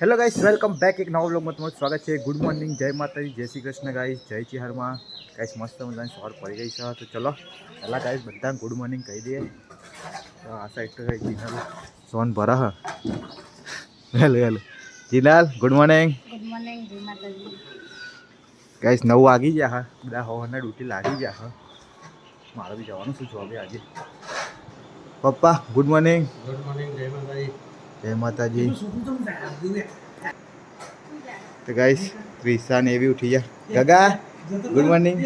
Hello guys, welcome back એક નવા વ્લોગમાં તમારું સ્વાગત છે. ગુડ મોર્નિંગ, જય માતાજી, જય શ્રી કૃષ્ણ ગાઈસ, જય ચિહારમાં ગાઈસ. મસ્ત મજાની સવાર પડી ગઈ છે. તો ચલો પહેલાં ગાઈસ બધાને ગુડ મોર્નિંગ કહી દઈએ. તો આ સાઈડ તો ગાઈસ જીનાલ સોન ભરા હા. Hello hello Jinal, good morning. Good morning, જય માતાજી. ગાઈસ 9 વાગી ગયા હા. બધા હવાના ડ્યુટી લાગી ગયા હા. મારે બી જવાનું શું જોબે આજે. પપ્પા ગુડ મોર્નિંગ. ગુડ મોર્નિંગ, જય માતાજી. જય માતાજી. તો ગાઈસ ત્રિશા ને એવી ઉઠી ગયા. ગગા ગુડ મોર્નિંગ.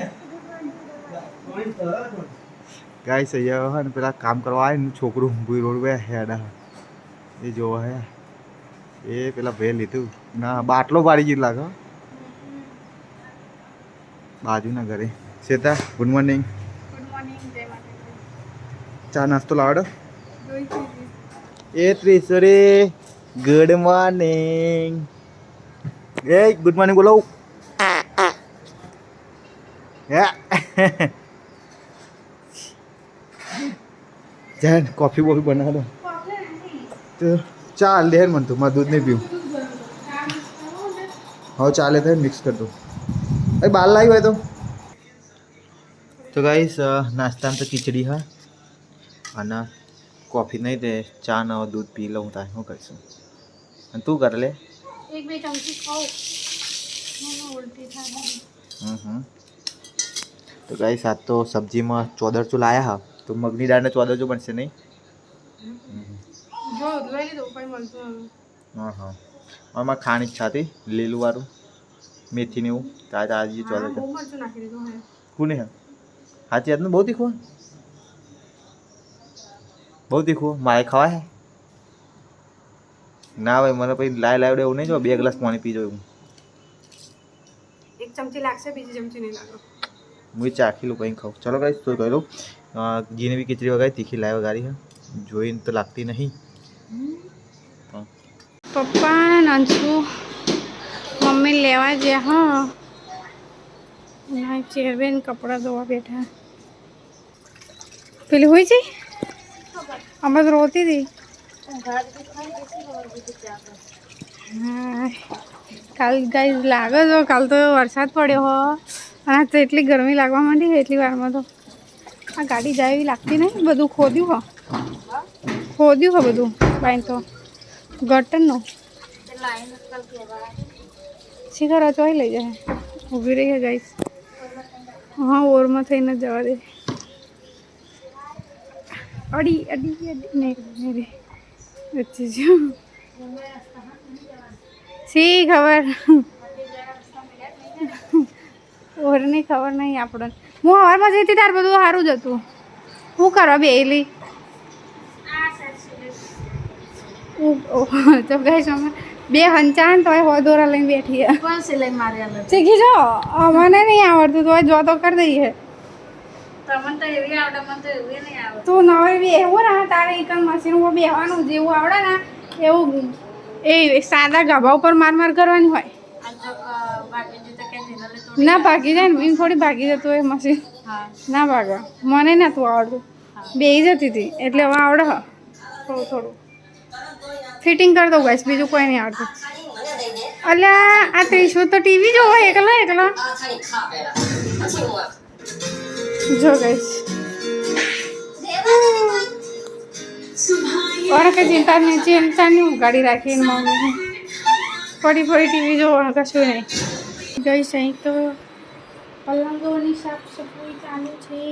ગાઈસ અહીંયા હે ને પેલા કામ કરવા આવે ને છોકરું ઊભું રોડ બે હેડા એ જોવા હે એ પેલા ભે લીધું ના બાટલો પાડી ગયું લાગે બાજુના ઘરે. Shweta good morning. Good morning, જય માતાજી. ચા નાસ્તો લાવડો. એ ત્રિશોરી ગુડ મોર્નિંગ. એ ગુડ મોર્નિંગ બોલો. જાન કોફી બોફી બનાવ દો તો ચાલ દે મને તો મારે દૂધ નહીં પીવું. હવે ચાલે થાય મિક્સ કરી દો. એ બાલ લાવી હોય તો ગાઈસ નાસ્તામાં તો ખીચડી હા અને કોફી નહીં દે ચા ને દૂધ પી લઉં તાર શું કરીશું. અને તું કર લે. એક બે ચમચી ખાઓ મને ઉલટી થાય. તો ગાઈસ આજ તો સબ્જીમાં ચોદરચું લાયા હા તો મગની દાળને ચોદરચું બનશે નહીં. જો લઈ લીધું કોઈ મળતું હા આમાં ખાવાની ઈચ્છા હતી લીલું વાળું મેથી ને એવું તાજી બહુ ચોદરચું મરચું નાખી દીધું હે. કોને હા હાચી આજનું બહુ તીખું બહુ તીખું મારે ખવાય હે ના ભાઈ મને પછી લાવડે એવું નહીં જો 2 ગ્લાસ પાણી પીજો એવું. એક ચમચી લાગશે, બીજી ચમચી નહીં લાગે. હું ચાખી લઉં કંઈ ખાઉં. ચલો ગાઈસ તો કહી દઉં ઘીને બી ખીચડી વગાડી તીખી લાય વગાડી હે જોઈને તો લાગતી નહીં. પપ્પા ને અંશુ મમ્મી લેવા ગયા હા ના ચેરબેન કપડાં ધોવા બેઠા. પેલી હોય છે અમે તો રોતી હતી. હા કાલ ગાઈસ લાગે તો કાલ તો વરસાદ પડ્યો હો અને તો એટલી ગરમી લાગવા માંડી એટલી વારમાં તો આ ગાડી જાય એવી લાગતી નહીં. બધું ખોદ્યું હો બધું બાઈન તો ગટરનું શિખર ચોઈ લઈ જાય ઊભી રહી છે ગાઈસ. હા ઓરમાં થઈને જ જવા દે. અડી અડી અડી નહીં વચ્ચે જો સી ખબર ઓરની ખબર નહીં આપણને. હું સવારમાં જતી તાર બધું સારું જ હતું. શું કરવા બેલી તો ગાઈસ અમે બે હંચાન તોય હો દોરા લઈને બેઠી સિલાઈ મારે શીખી જો મને નહીં આવડતું તોય જો તો કરી દઈએ. તું નવે બી એવું ને તારે એક મશીન ઉપર બેસવાનું જેવું આવડે ને એવું એ સાદા ગાભા ઉપર માર કરવાની હોય. ના ભાગી જાય ને થોડી ભાગી જતું હોય મશીન ના ભાગવા. મને નહોતું આવડતું બેસી જતી હતી એટલે હવે આવડે હ થોડું થોડું ફિટિંગ કરી દઉં ગાઈસ બીજું કોઈ નહીં આવડતું. અલ્યા આ ત્રીસો તો ટીવી જોવો એકલા જો ગાઈસ और के चिंता नहीं उगाड़ी राखी मम्मी पड़ी टीवी जो कशु नहीं गई सही तो पलंगोनी साफ सफाई चालू है.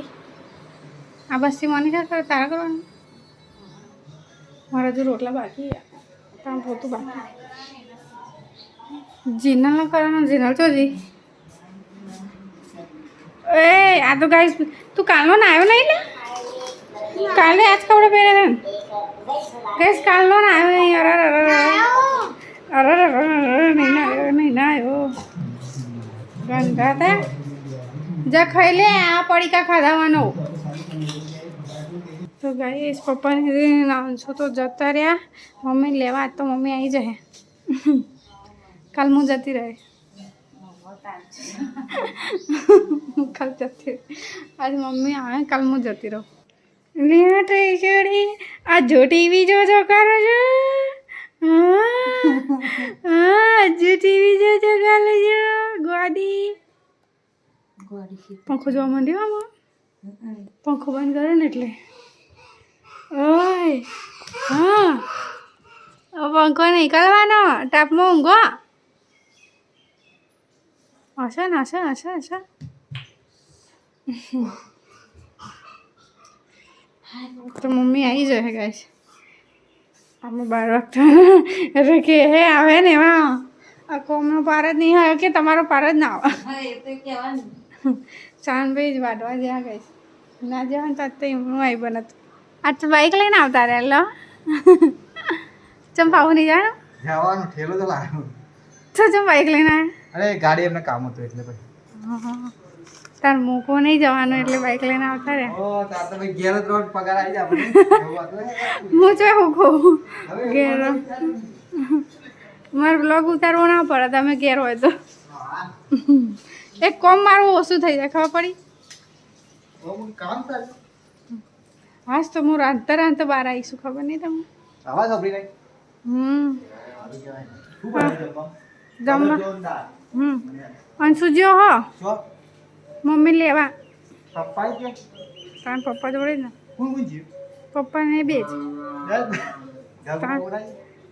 आ बस मनी क्या तारा करवाना मारा जो रोटला बाकी पोतू बाकी जिनल करवाना जिनल तो जी ए आ तो गाइस तू काल में आयो नहीं ले काले आज कपड़े पहने थे गैस काल नो ना आयो नहीं. अरे नहीं ना आयो गंदा था जा खाई ले आ पड़ी का खाधावानो. तो गाइस पप्पा ने अंशु तो जता रहा मम्मी लेवा तो मम्मी आई जाए कल मुँह जती रहे कल जती आज मम्मी आए कल मुँह जती रहो. આ જો ટીવી જો કરો છો હજુ ટીવી જોજો કાલે જો ગોડી પંખો જોવા માંડ્યો આમાં પંખો બંધ કરે ને એટલે ઓય હા પંખો નહીં કરવાનો ટાપમાં ઊંઘો હશે ને હશે તો મમ્મી આવી જશે ગાઈસ અમે 12 વાગતા એટલે કે હે આવે ને એમાં આ કોમનો પાર જ નહીં આવ્યો કે તમારો પાર જ ના આવે શાનભાઈ જ વાટવા જ્યાં ગાઈસ ના જવાનું તો તો એમનું આવી બનતું આજ તો બાઈક લઈને આવતા રે લો ચમ પાવું નહીં જાણો જવાનું ઠેલો તો લાવ્યો તો ચમ બાઈક લઈને આવ્યા અરે ગાડી એમને કામ હતું એટલે પછી તાર મૂકો નહીં જવાનું એટલે બાઈક લઈને આવતા રે ઓ તાર તો ભાઈ ઘેર જ રોજ પગાર આવી જાય આપણે એવું વાત હોય. હું જો હું કહું હવે ઘેર મારે બ્લોગ ઉતારવો ના પડે તમે ઘેર હોય તો એક કોમ મારું ઓછું થઈ જાય ખબર પડી કામ ચાલે હાસ તો હું રાંધતા બહાર આવીશું ખબર નહીં તમને આવાજ આપડી નહીં શું જમવા અંશુ જ્યો હો મમ્મી લેવા પપ્પા કે તારા પપ્પા જોડે ને કોણ જીવ પપ્પા ને બે જ ગગો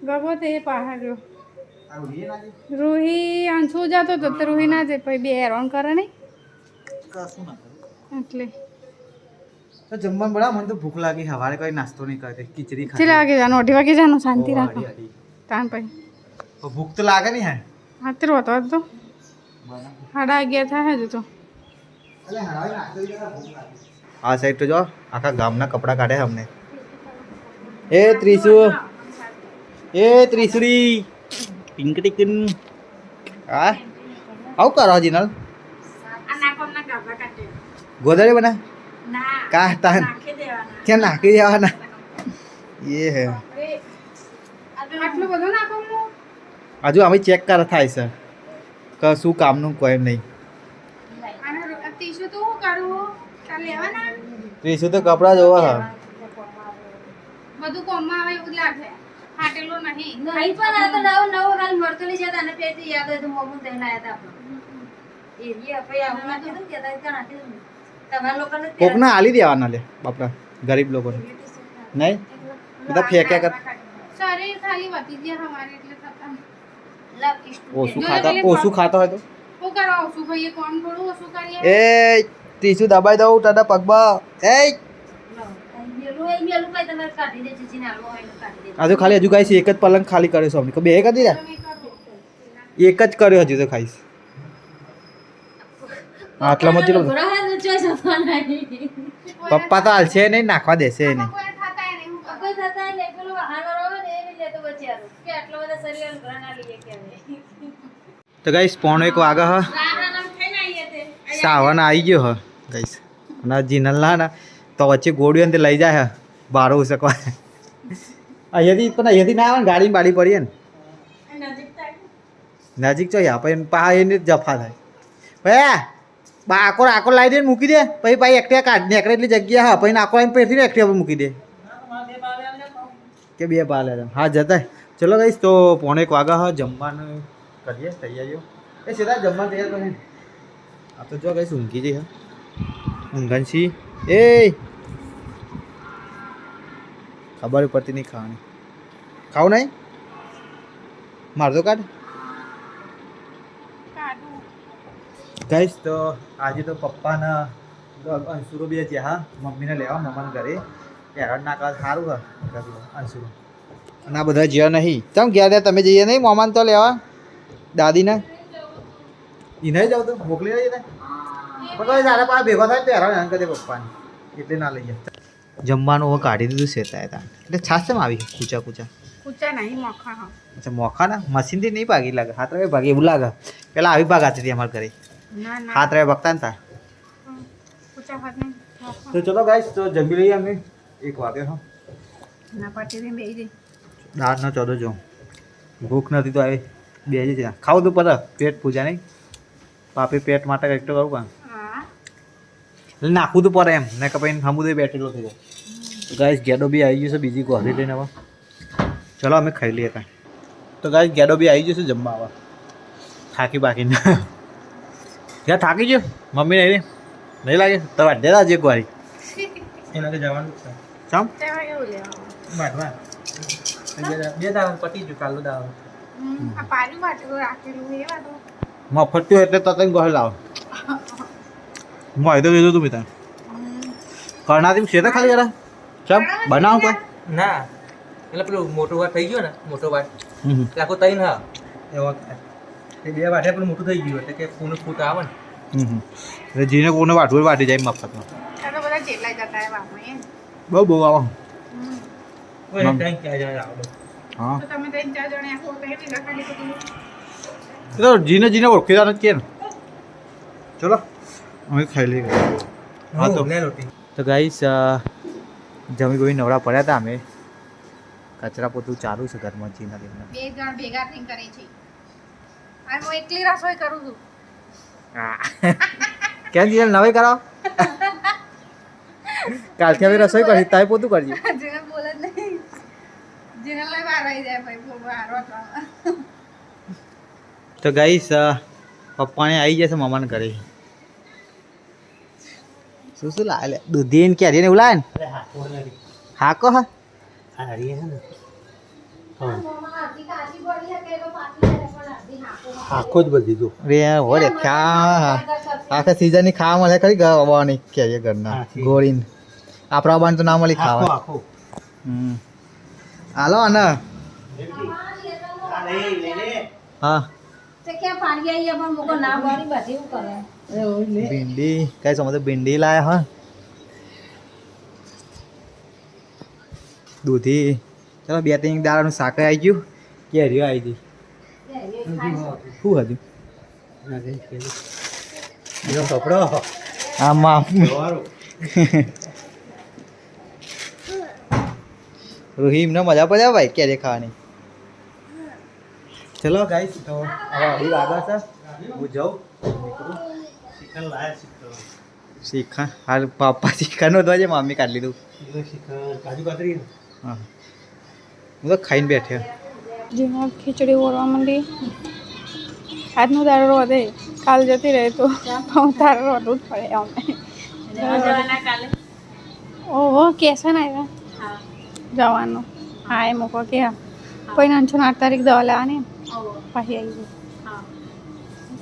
ગગો તે પહાડ રહ્યો આ ઉડી નાખી રૂહી અંશુ જતો તો તે રૂહી ના જાય પછી બે હેરાન કરે નહીં કશું ના કરું એટલે તો જમવાનું બડા મને તો ભૂખ લાગી હવારે કોઈ નાસ્તો નહીં કરતી ખીચડી ખાધી કેટલા વાગે જવાનું 8 વાગે જવાનું શાંતિ રાખો તાન પછી તો ભૂખ તો લાગે નહીં હે હાથે રોતો તો 11:30 થાય હજુ તો આ સાઈડ તો જો આખા ગામના કપડા કાઢે અમને એ ત્રિશુરી પિંક ટિકન હા આવું કરો જીનલ ગોદડે બના કા તાન ક્યાં નાખી દેવાના એ હે આટલું બધું નાખો હજુ અમે ચેક કર થાય છે કે શું કામનું કોઈ નહીં ટીશુ તો હું કરું ચાલ લેવાના ત્રીસું તો કપડા જોવા હા બધું કોમમાં આવે એવું જ લાગે ફાટેલું નહીં નહીં પણ આ તો નવો કાલ મળતો નહીં જતા અને પેથી યાદ હોય તો મોમું થઈને આવ્યા હતા આપણે એ પછી આવું નાખી દઉં કે ત્યાં નાખી દઉં તમારા લોકોને કોકના આલી દેવાના લે બાપડા ગરીબ લોકોને નહીં બધા ફેંક્યા કર શરીર ખાલી વધી ગયા અમારે એટલે થતા ઓછું ખાતો હોય તો શું કરવા ઓછું ખાઈએ કોણ થોડું ઓછું કરીએ એ ત્રીસું દબાઈ દઉં તારા પગમાં એ આ તો ખાલી હજુ ખાઈશ એક જ પલંગ ખાલી કર્યો છે અમને બે કરી દીધા એક જ કર્યો હજુ તો ખાઈશ આટલામાં ચલો પપ્પા તો હાલશે નહીં નાખવા દેશે નહીં તો ગાઈસ 1:45 વાગે હ સાવન આવી ગયો હ ગાઈસ અને જીનલ ના તો વચ્ચે ગોળીઓ ને લઈ જાય હ બારો શકવા અહીંયાથી પણ અહીંયાથી ના આવે ને ગાડી બાડી પડીએ ને નજીક તો પછી પા એને જફા થાય ભાઈ આકોર લાવી દે ને મૂકી દે પછી ભાઈ એકઠે કાઢ નીકળે એટલી જગ્યા હા પછી આકો આવીને પહેરથી એકઠે પર મૂકી દે કે બે બાર હા જતા ચલો ગાઈસ તો 1:45 વાગ્યા હા જમવાનું કરીએ તૈયારીઓ એ સીધા જમવાનું તૈયાર કરે આ તો જો ગાઈસ ઊંઘી જઈ હા ઊંઘાંશી એ ખબર પડતી નહીં ખાવાની ખાવું નહીં મારતો કાઢ ગાઈસ તો આજે તો પપ્પાના અંશુરો બી છે હા મમ્મીને લેવા મમ્માને ઘરે હેરાન ના કર સારું હા અંશુરો અને આ બધા જ્યાં નહીં ચમ ગયા ત્યાં તમે જઈએ નહીં મમ્માને તો લેવા દાદીને એ નહીં જાવ તો મોકલી દઈએ ને પણ તારા પાસે ભેગો થાય તો હેરાન હેરાન કરી દે પપ્પાને એટલે ના લઈ જાય જમવાનું હવે કાઢી દીધું સેતા હતા એટલે છાસ કેમ આવી કૂચા કૂચા નહીં મોખા હા અચ્છા મોખા ના મશીનથી નહીં ભાગી લાગે હાથ રવે ભાગી એવું લાગે પેલા આવી ભાગાતી હતી અમારા ઘરે ના ના હાથ રવે ભાગતા ને તાર કૂચા હાથ નહીં તો ચલો ગાઈસ તો જમી લઈએ અમે 1 વાગે હા ના પાટી બે જઈ દાળનો ચોદો જો ભૂખ નથી તો આવી બે જ ખાવું તો પર પેટ પૂજા નહીં પાપે પેટ માટે કંઈક તો કરું કાં હા એટલે નાખવું તો પડે એમ ને કે પછી હમુદે બેઠેલો થઈ જાય તો ગાઈસ ગેડો બી આવી ગયો છે બીજી ગોરી લઈને હવે ચલો અમે ખાઈ લઈએ કાંઈ તો ગાઈસ ગેડો બી આવી જશે જમવા આવા થાકી બાકીને ત્યાં થાકી ગયો મમ્મી નહીં લાગે તો વાંધે રાજ એક વારી એના તો જવાનું જ છે ચમ તેમાં કેવું લેવાનું વાટવા બે દાવ પટી ગયું કાલનું દાવ આ પાણી બાટલું રાખેલું એ વાતો મફત્યું એટલે તને ગોળ લાવો હું તો લીધું તું પિતા કરણાથી છે તો ખાલી જરા ચમ બનાવું કોઈ ના એટલે પેલું મોટું વાત થઈ ગયું ને મોટો વાત એટલે આખું તઈ ના એવો એ બે વાટે પેલું મોટું થઈ ગયું એટલે કે પૂનું ફૂટ આવે ને એટલે જીને કોને વાટવું વાટી જાય મફતમાં આ તો બધા જેટલા જતા હે બાપુ એ બહુ આવો કોઈ ટાઈમ ક્યાં જાય આવડો હા તો તમે 3-4 જણે આખો કઈ બી ખાલી કરી એ તો જીને ઓળખીતા નથી કે ને ચલો અમે ખાઈ લઈએ હા તો લે રોટી તો ગાઈસ જમી ગમી નવરા પડ્યા હતા અમે કચરા પોતું ચાલુ છે ઘરમાં જીના લીધે બે જણ ભેગા થઈને કરે છે આ હું એકલી રસોઈ કરું છું કેમ જીને નવી કરાવ કાલથી અમે રસોઈ કરી તાય પોતું કરજે જેને બોલે જ નહીં જેને લઈ વાર આવી જાય ભાઈ બહુ હારો તો ગાઈસ પપ્પાને આવી જશે મામાને ઘરે શું લાવે લે દૂધી ને કેરી ને એવું લાવે ને અરે હાકો નથી હાકો હા આ હરી છે ને હા હાકો જ બધી જો રે હો રે ખા આખા સીઝનની ખાવા મળે ખરી ગવાની કેરી ઘરના ગોળીને આપણા બાન તો ના મળી હાકો ખાવા હાકો હાલો આને હા તે ક્યાં પાણી આવી પણ મોકો ના ભરી બધી એવું કરે ભીંડી કઈ સમજ ભીંડી લાયા હા દૂધી ચલો 2-3 દાડાનું શાક આવી ગયું કેરીઓ આવી ગઈ શું હતું કપડો આમાં રોહિમને મજા પડે ભાઈ કેરી ખાવાની ચલો ગાઈસ તો હવે અભી આગળ છે હું જાઉં ચિકન લાયા ચિકન શીખા હાલ પાપા શીખાનો તો છે મમ્મી કાઢી લીધું ચિકન કાજુ કાતરી હા હું તો ખાઈને બેઠ્યો જેમાં ખીચડી ઓરવા માંડી આજનું દાડો વધે કાલ જતી રહે તો તારે રોધવું જ પડે અમે ઓહો કેસન આવ્યા જવાનું હા એ મૂકો કે પછી 8 તારીખ દવા લેવાની પછી આવી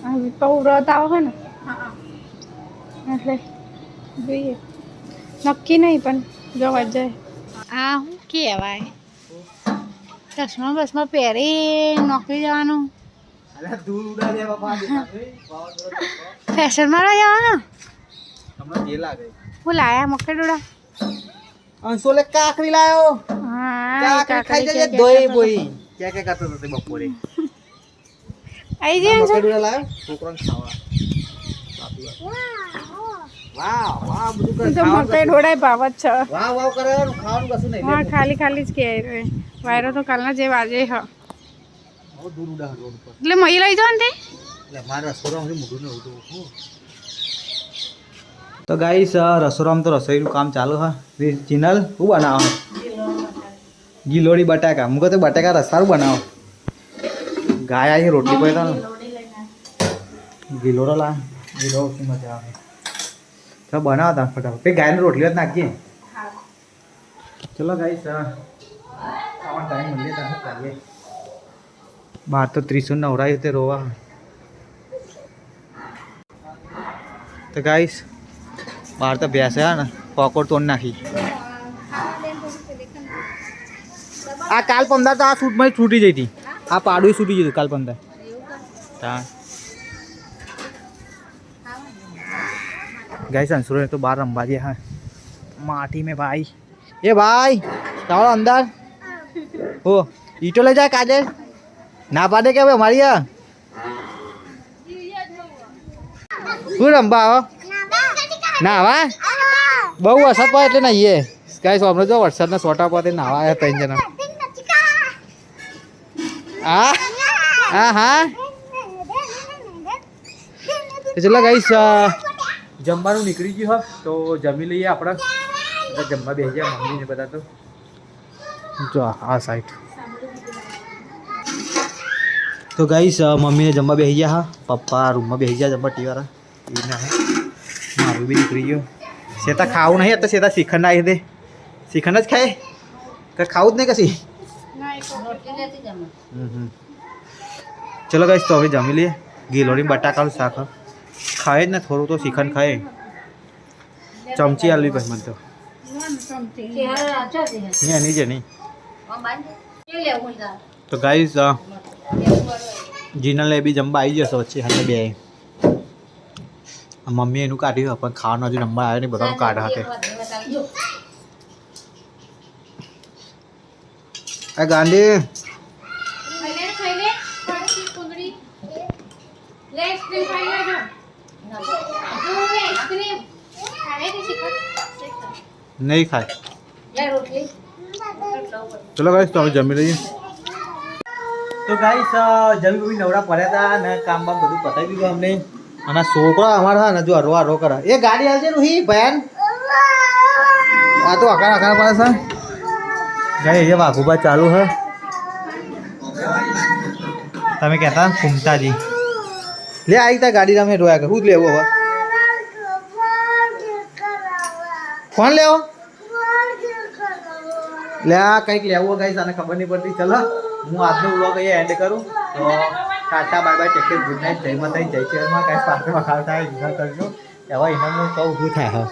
જાય તો વ્રત આવે ને એટલે જોઈએ નક્કી નહીં પણ જોવા જ જાય આ શું કહેવાય ચશ્મા બસમાં પહેરી નોકરી જવાનું અરે દૂર ઉડા દે બાપા ફેશનમાં લઈ જવાનું તમને જે લાગે હું લાયા મકર ડોડા અંશોલે કાકરી લાયો હા કાકરી ખાઈ જજે દોઈ બોઈ ક્યાં ક્યાં કરતો હતો બપોરે આવી જાય ને મકડુડા લાયો છોકરાને ખાવા વાહ વાહ બધું કરે તો મકઈ ડોડાય ભાવ જ છે વાહ વાહ કરવાનું ખાવાનું કશું નહીં હા ખાલી ખાલી જ કે વાયરો તો કાલના જે વાજે હ બહુ દૂર ઉડા રોડ પર એટલે મહી લઈ જાવ ને તે એટલે મારા રસોડામાં મોઢું ને ઉડું તો ગાઈસ રસોડામાં તો રસોઈનું કામ ચાલુ હા ચિનલ શું બનાવો ગીલોડી બટાકા મુકો તો બટાકા રસારું બનાવો ગાય આવી રોટલી કોઈ તો ગીલોડો લા ગીલોડો શું મજા આવે તો બનાવો તા ફટાફટ ગાયની રોટલી જ નાખીએ ચલો ગાઈસ ખાવાનો ટાઈમ મળીએ ત્યાં કરીએ બહાર તો 30 નવરાય તે રોવા તો ગાઈસ બહાર તો ભેંસ હે ને પકોડ તોડ નાખી આ કાલ 15 તો આ શૂટમાં છૂટી જઈ હતી આ પાડું છૂટી ગયું કાલ 15 હા गाइस अंशुर तो बाहर रंबा दिया है माटी में भाई ये भाई चावल अंदर ओ ईटो ले जाए काजल ना पादे क्या भाई हमारी यहाँ શું રંબા આવો નાવા બહુ વરસાદ પડે એટલે નાહીએ ગાઈસ આપણે જો વરસાદના સોટા પડે નાવા આવ્યા 3 જણા હા હા હા ચલો ગાઈસ જમવાનું નીકળી ગયું હા તો જમી લઈએ આપણે જમવા બેસી જાય મમ્મીને બધા તો જો આ સાઈડ તો ગાઈસ મમ્મીને જમવા બેસી ગયા હા, પપ્પા રૂમમાં બેસી ગયા જમવા ટીવાળા એ ના મારું બી નીકળી ગયો. શેતા ખાવું નહીં તો શેતા શ્રીખંડ આવી દે, શ્રીખંડ જ ખાય કે ખાવું જ નહીં કશી. રોટલી લેતી જમો. ચલો ગાઈસ તો હવે જમી લઈએ. ગીલોડી બટાકાનું શાક ખાય જ ને થોડું તો શ્રીખંડ ખાય. ચમચી આલવી ભાઈ મને તો ચહેરો આછો છે. નહીં એની છે નહીં. આમ બાંધ કે લેવું જા. તો ગાઈસ જીનલ એ બી જમવા આવી જશે વચ્ચે હાથે બે મમ્મી એનું કાઢ્યું પણ ખાવાનો હજુ નંબર આવ્યો નહીં બધાનું કાઢ હાથે. આ ગાંધી નહીં ખાય. લે રોટલી. ચલો ગાઈસ તો હવે જમી લઈએ. તો ગાઈસ જમી બી નવરા પડ્યા હતા ને કામ બામ બધું પતાવી દીધું અમને. અને આ છોકરો અમારા ને જો હરવા હરવો કરે. એ ગાડી આવશે રૂહી ભયાન આ તો આકાર આકાર પડે છે. ગાઈ એ વાઘુબા ચાલુ હે. તમે કહેતા ફૂમતાજી લે આવી તા ગાડી તમે રોયા કે શું જ લેવું હવે ફોન લેવો લે આ કંઈક લેવું ગાઈસ આને ખબર નહીં પડતી. ચલો હું આજનો વ્લોગ અહીંયા એન્ડ કરું. તો Tata bye bye take care good night જય માતાજી જય શ્રી રામ. કાંઈ પાછળ વખાડતા હોય કરજો હવે એના હું કહું ઊભું થાય હા.